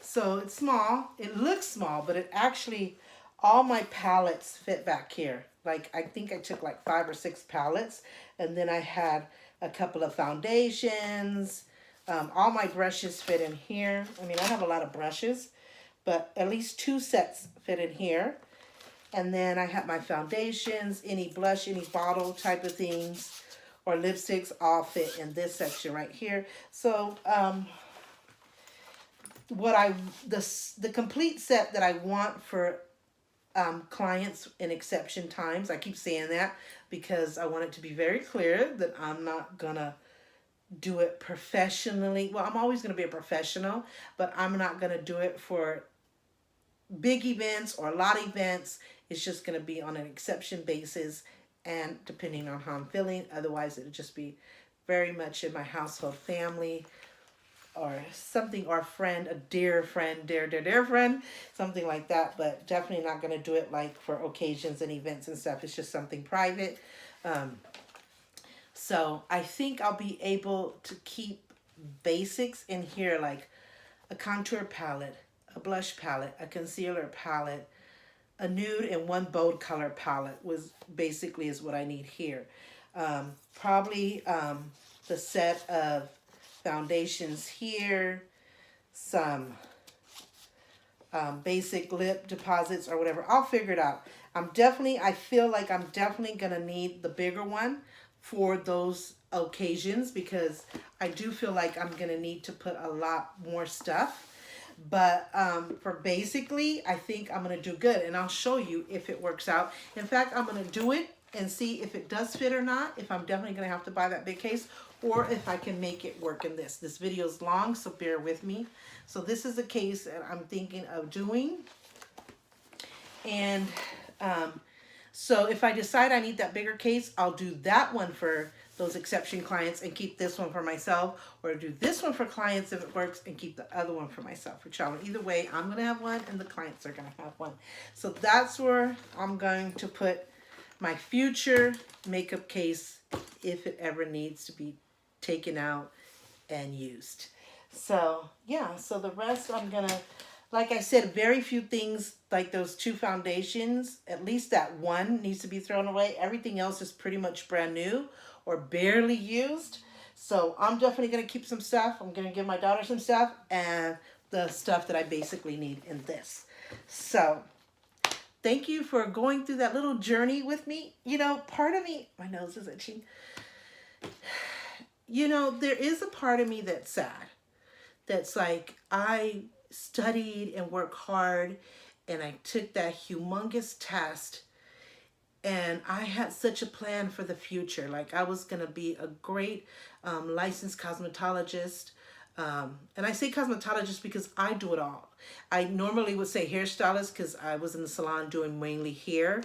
so it's small. It looks small, but it actually, all my palettes fit back here. Like I think I took like 5 or 6 palettes, and then I had a couple of foundations. All my brushes fit in here. I mean, I have a lot of brushes, but at least 2 sets fit in here. And then I have my foundations, any blush, any bottle type of things, or lipsticks, all fit in this section right here. So the complete set that I want for clients in exception times, I keep saying that because I want it to be very clear that I'm not gonna do it professionally. Well, I'm always gonna be a professional, but I'm not gonna do it for big events or a lot of events. It's just going to be on an exception basis and depending on how I'm feeling. Otherwise, it'll just be very much in my household family or something, or a friend, a dear friend, dear friend, something like that. But definitely not going to do it like for occasions and events and stuff. It's just something private. So I think I'll be able to keep basics in here, like a contour palette, a blush palette, a concealer palette, a nude and 1 bold color palette was basically is what I need here. Probably the set of foundations here, some basic lip deposits or whatever. I'll figure it out. I feel like I'm definitely gonna need the bigger one for those occasions, because I do feel like I'm gonna need to put a lot more stuff. But for basically, I think I'm going to do good. And I'll show you if it works out. In fact, I'm going to do it and see if it does fit or not. If I'm definitely going to have to buy that big case. Or if I can make it work in this. This video is long, so bear with me. So this is a case that I'm thinking of doing. And so if I decide I need that bigger case, I'll do that one for those exception clients and keep this one for myself, or do this one for clients if it works and keep the other one for myself for travel. Either way, I'm going to have one and the clients are going to have one. So that's where I'm going to put my future makeup case if it ever needs to be taken out and used. So yeah, so the rest I'm going to like I said, very few things like those 2 foundations, at least that one needs to be thrown away. Everything else is pretty much brand new or barely used. So I'm definitely going to keep some stuff. I'm going to give my daughter some stuff and the stuff that I basically need in this. So thank you for going through that little journey with me. You know, part of me, my nose is itching. You know, there is a part of me that's sad. That's like, I studied and worked hard and I took that humongous test and I had such a plan for the future. Like I was going to be a great licensed cosmetologist. And I say cosmetologist because I do it all. I normally would say hairstylist because I was in the salon doing mainly hair,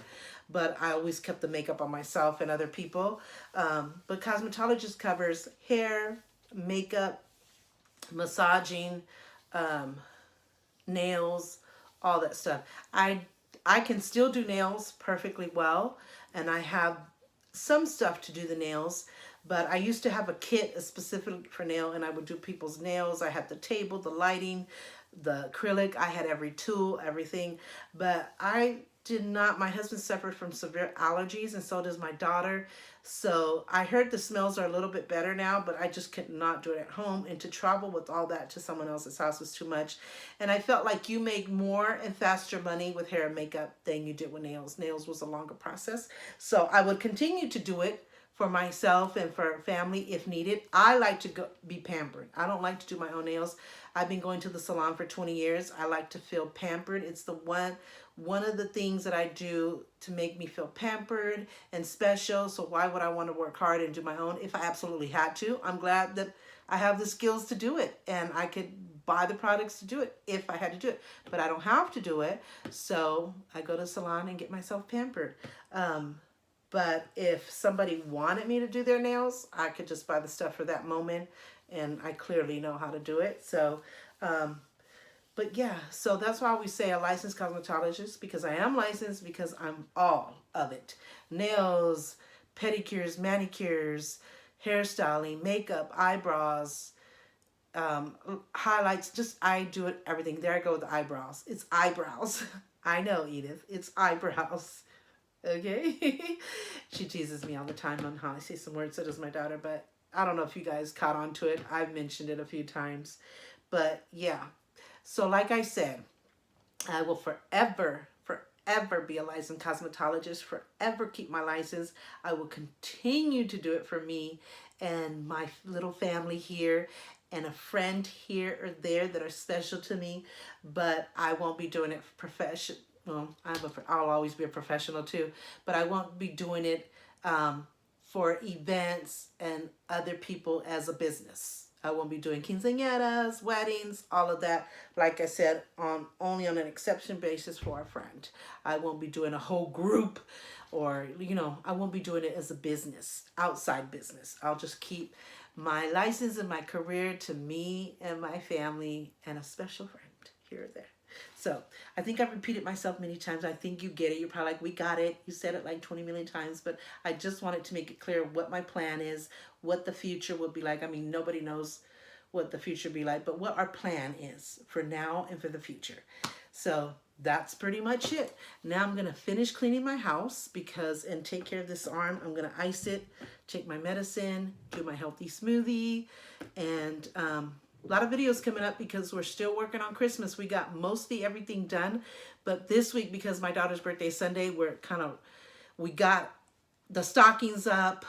but I always kept the makeup on myself and other people. But cosmetologist covers hair, makeup, massaging, nails, all that stuff. I can still do nails perfectly well, and I have some stuff to do the nails, but I used to have a kit specifically for nail, and I would do people's nails. I had the table, the lighting, the acrylic. I had every tool, everything, but I did not. My husband suffered from severe allergies, and so does my daughter. So I heard the smells are a little bit better now, but I just could not do it at home. And to travel with all that to someone else's house was too much. And I felt like you make more and faster money with hair and makeup than you did with nails. Nails was a longer process. So I would continue to do it for myself and for family if needed. I like to be pampered. I don't like to do my own nails. I've been going to the salon for 20 years. I like to feel pampered. It's the one of the things that I do to make me feel pampered and special. So why would I want to work hard and do my own if I absolutely had to? I'm glad that I have the skills to do it and I could buy the products to do it if I had to do it. But I don't have to do it. So I go to the salon and get myself pampered. But if somebody wanted me to do their nails, I could just buy the stuff for that moment, and I clearly know how to do it. So, but yeah, so that's why we say a licensed cosmetologist, because I am licensed, because I'm all of it. Nails, pedicures, manicures, hairstyling, makeup, eyebrows, highlights, just I do it, everything. There I go with the eyebrows. It's eyebrows. I know, Edith. It's eyebrows. Okay. She teases me all the time on how I say some words. So does my daughter, but I don't know if you guys caught on to it. I've mentioned it a few times, but yeah. So like I said, I will forever be a licensed cosmetologist, forever keep my license. I will continue to do it for me and my little family here and a friend here or there that are special to me, but I won't be doing it for profession. Well, I'll always be a professional too, but I won't be doing it for events and other people as a business. I won't be doing quinceañeras, weddings, all of that. Like I said, only on an exception basis for a friend. I won't be doing a whole group or, you know, I won't be doing it as a business, outside business. I'll just keep my license and my career to me and my family and a special friend here or there. So I think I've repeated myself many times. I think you get it. You're probably like, we got it. You said it like 20 million times, but I just wanted to make it clear what my plan is, what the future will be like. I mean, nobody knows what the future will be like, but what our plan is for now and for the future. So that's pretty much it. Now I'm going to finish cleaning my house and take care of this arm. I'm going to ice it, take my medicine, do my healthy smoothie, and a lot of videos coming up because we're still working on Christmas. We got mostly everything done, but this week, because my daughter's birthday is Sunday, we got the stockings up.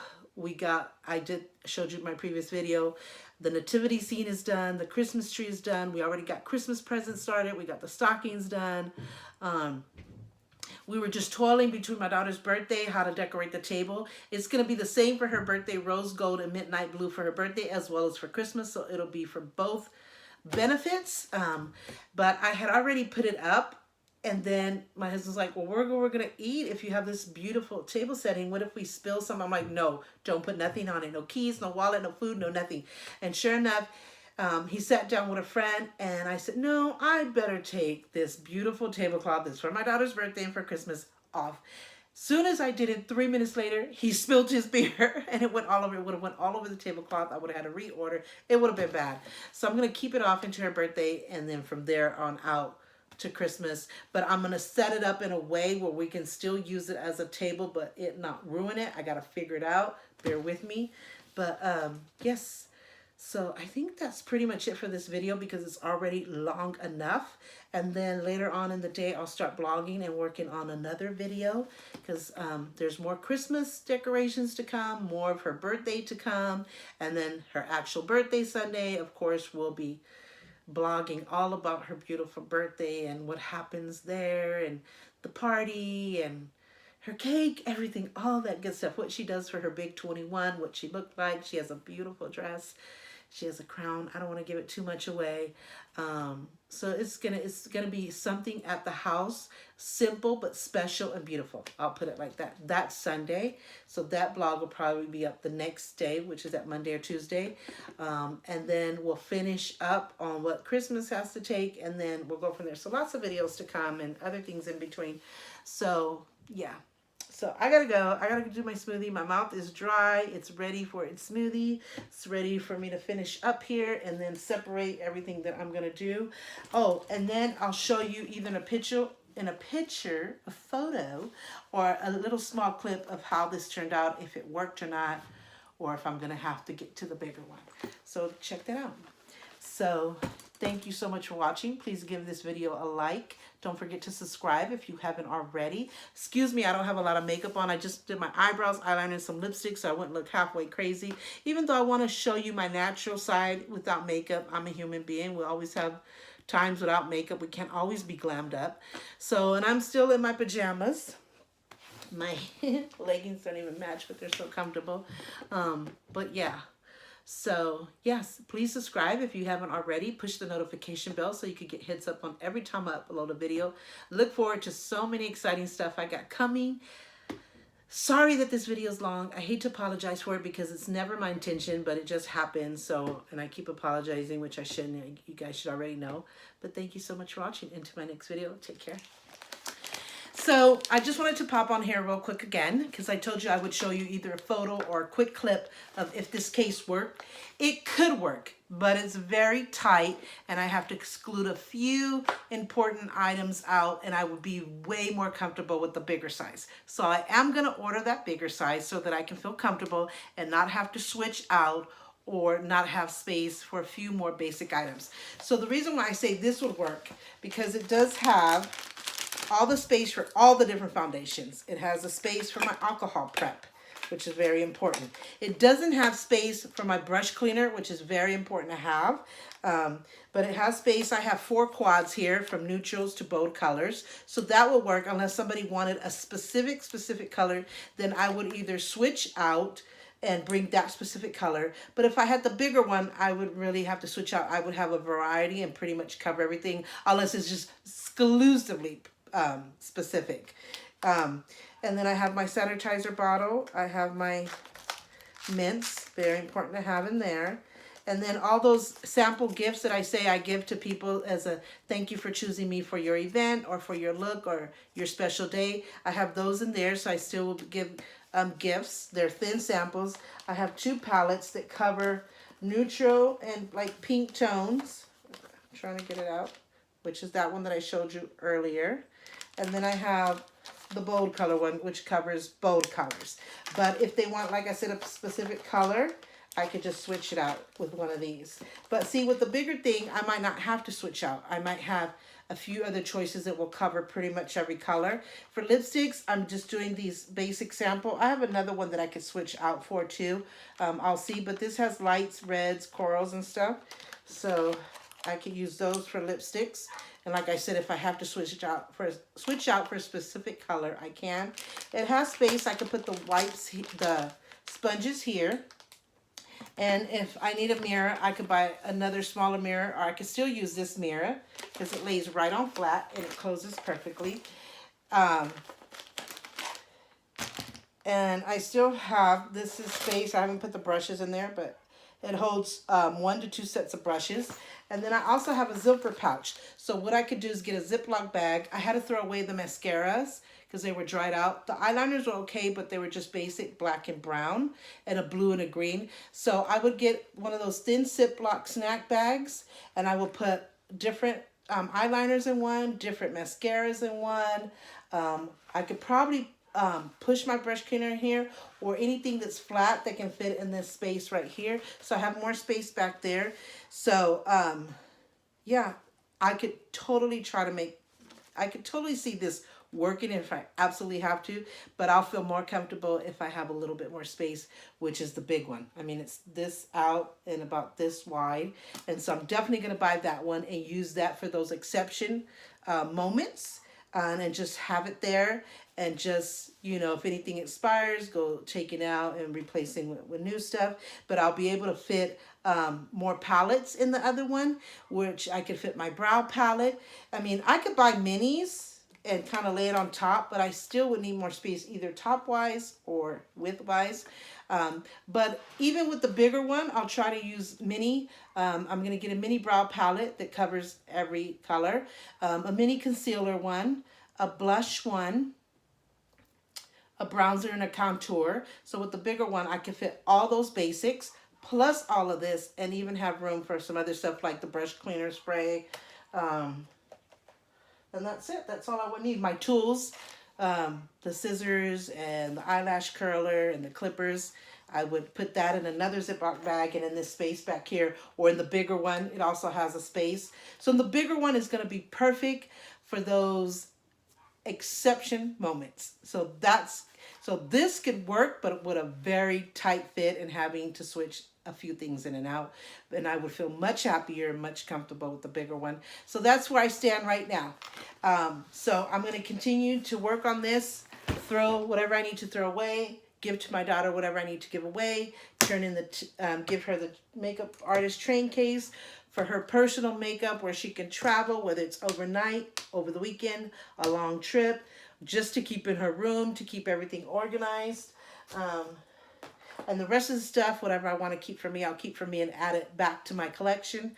Showed you in my previous video. The nativity scene is done. The Christmas tree is done. We already got Christmas presents started. We got the stockings done. We were just toiling between my daughter's birthday, how to decorate the table. It's going to be the same for her birthday, rose gold and midnight blue for her birthday, as well as for Christmas. So it'll be for both benefits. But I had already put it up. And then my husband's like, well, we're going to eat if you have this beautiful table setting. What if we spill some? I'm like, no, don't put nothing on it. No keys, no wallet, no food, no nothing. And sure enough, he sat down with a friend and I said, no, I better take this beautiful tablecloth that's for my daughter's birthday and for Christmas off. Soon as I did it, 3 minutes later, he spilled his beer and it went all over. It would have went all over the tablecloth. I would have had to reorder. It would have been bad. So I'm going to keep it off into her birthday. And then from there on out, to Christmas, but I'm going to set it up in a way where we can still use it as a table, but it not ruin it. I got to figure it out. Bear with me. But yes, so I think that's pretty much it for this video because it's already long enough. And then later on in the day, I'll start blogging and working on another video because there's more Christmas decorations to come, more of her birthday to come, and then her actual birthday Sunday, of course, will be blogging all about her beautiful birthday and what happens there and the party and her cake, everything, all that good stuff. What she does for her big 21, what she looked like. She has a beautiful dress. She has a crown. I don't want to give it too much away. So it's gonna be something at the house, simple but special and beautiful. I'll put it like that. That's Sunday. So that blog will probably be up the next day, which is that Monday or Tuesday. And then we'll finish up on what Christmas has to take, and then we'll go from there. So lots of videos to come and other things in between. So yeah. So I gotta go. I gotta do my smoothie. My mouth is dry. It's ready for its smoothie. It's ready for me to finish up here and then separate everything that I'm gonna do. Oh, and then I'll show you either a photo, or a little small clip of how this turned out, if it worked or not, or if I'm gonna have to get to the bigger one. So check that out. So thank you so much for watching. Please give this video a like. Don't forget to subscribe if you haven't already. Excuse me, I don't have a lot of makeup on. I just did my eyebrows, eyeliner, and some lipstick, so I wouldn't look halfway crazy. Even though I want to show you my natural side without makeup. I'm a human being. We always have times without makeup. We can't always be glammed up. So, and I'm still in my pajamas. My leggings don't even match, but they're so comfortable. But yeah. So yes, please subscribe if you haven't already. Push the notification bell so you can get heads up on every time I upload a video. Look forward to so many exciting stuff I got coming. Sorry that this video is long. I hate to apologize for it because it's never my intention, but it just happens. So, and I keep apologizing, which I shouldn't. You guys should already know. But thank you so much for watching. Into my next video. Take care. So I just wanted to pop on here real quick again because I told you I would show you either a photo or a quick clip of if this case worked. It could work, but it's very tight and I have to exclude a few important items out, and I would be way more comfortable with the bigger size. So I am going to order that bigger size so that I can feel comfortable and not have to switch out or not have space for a few more basic items. So the reason why I say this would work, because it does have all the space for all the different foundations. It has a space for my alcohol prep, which is very important. It doesn't have space for my brush cleaner, which is very important to have. But it has space. I have 4 quads here from neutrals to bold colors. So that will work unless somebody wanted a specific color. Then I would either switch out and bring that specific color. But if I had the bigger one, I would really have to switch out. I would have a variety and pretty much cover everything unless it's just exclusively specific. And then I have my sanitizer bottle. I have my mints, very important to have in there. And then all those sample gifts that I say I give to people as a thank you for choosing me for your event or for your look or your special day. I have those in there, so I still will give gifts. They're thin samples. I have 2 palettes that cover neutral and like pink tones. I'm trying to get it out, which is that one that I showed you earlier. And then I have the bold color one, which covers bold colors. But if they want, like I said, a specific color, I could just switch it out with one of these. But see, with the bigger thing, I might not have to switch out. I might have a few other choices that will cover pretty much every color. For lipsticks, I'm just doing these basic sample. I have another one that I could switch out for too. I'll see, but this has lights, reds, corals, and stuff. So I could use those for lipsticks. And like I said, if I have to switch out for a specific color, I can. It has space. I could put the wipes, the sponges here. And if I need a mirror, I could buy another smaller mirror, or I could still use this mirror because it lays right on flat and it closes perfectly. And I still have, this is space. I haven't put the brushes in there, but it holds 1 to 2 sets of brushes. And then I also have a zipper pouch. So what I could do is get a Ziploc bag. I had to throw away the mascaras because they were dried out. The eyeliners were okay, but they were just basic black and brown and a blue and a green. So I would get one of those thin Ziploc snack bags, and I will put different eyeliners in one, different mascaras in one. I could probably push my brush cleaner here, or anything that's flat that can fit in this space right here. So I have more space back there. So yeah, I could totally I could totally see this working if I absolutely have to, but I'll feel more comfortable if I have a little bit more space, which is the big one. I mean, it's this out and about this wide. And so I'm definitely going to buy that one and use that for those exception moments, and just have it there. And just, you know, if anything expires, go taking out and replacing with new stuff. But I'll be able to fit more palettes in the other one, which I could fit my brow palette. I mean, I could buy minis and kind of lay it on top, but I still would need more space, either top wise or width wise. But even with the bigger one, I'll try to use mini. I'm going to get a mini brow palette that covers every color, a mini concealer one, a blush one, a bronzer, and a contour. So with the bigger one, I can fit all those basics plus all of this, and even have room for some other stuff like the brush cleaner spray. And that's it. That's all I would need. My tools, the scissors and the eyelash curler and the clippers. I would put that in another Ziploc bag, and in this space back here, or in the bigger one, it also has a space. So the bigger one is going to be perfect for those exception moments. So this could work, but with a very tight fit and having to switch a few things in and out. And I would feel much happier and much comfortable with the bigger one. So that's where I stand right now. So I'm going to continue to work on this, throw whatever I need to throw away, give to my daughter whatever I need to give away, turn in give her the makeup artist train case for her personal makeup where she can travel, whether it's overnight, over the weekend, a long trip, just to keep in her room, to keep everything organized. And the rest of the stuff, whatever I want to keep for me, I'll keep for me and add it back to my collection.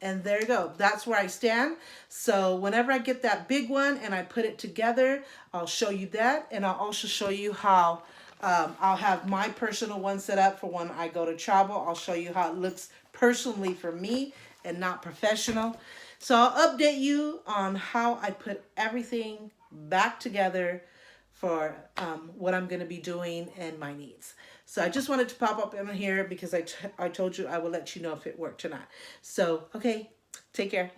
And there you go. That's where I stand. So whenever I get that big one and I put it together, I'll show you that. And I'll also show you how I'll have my personal one set up for when I go to travel. I'll show you how it looks personally for me and not professional. So I'll update you on how I put everything back together for what I'm going to be doing and my needs. So I just wanted to pop up in here because I told you I will let you know if it worked or not. So, okay, take care.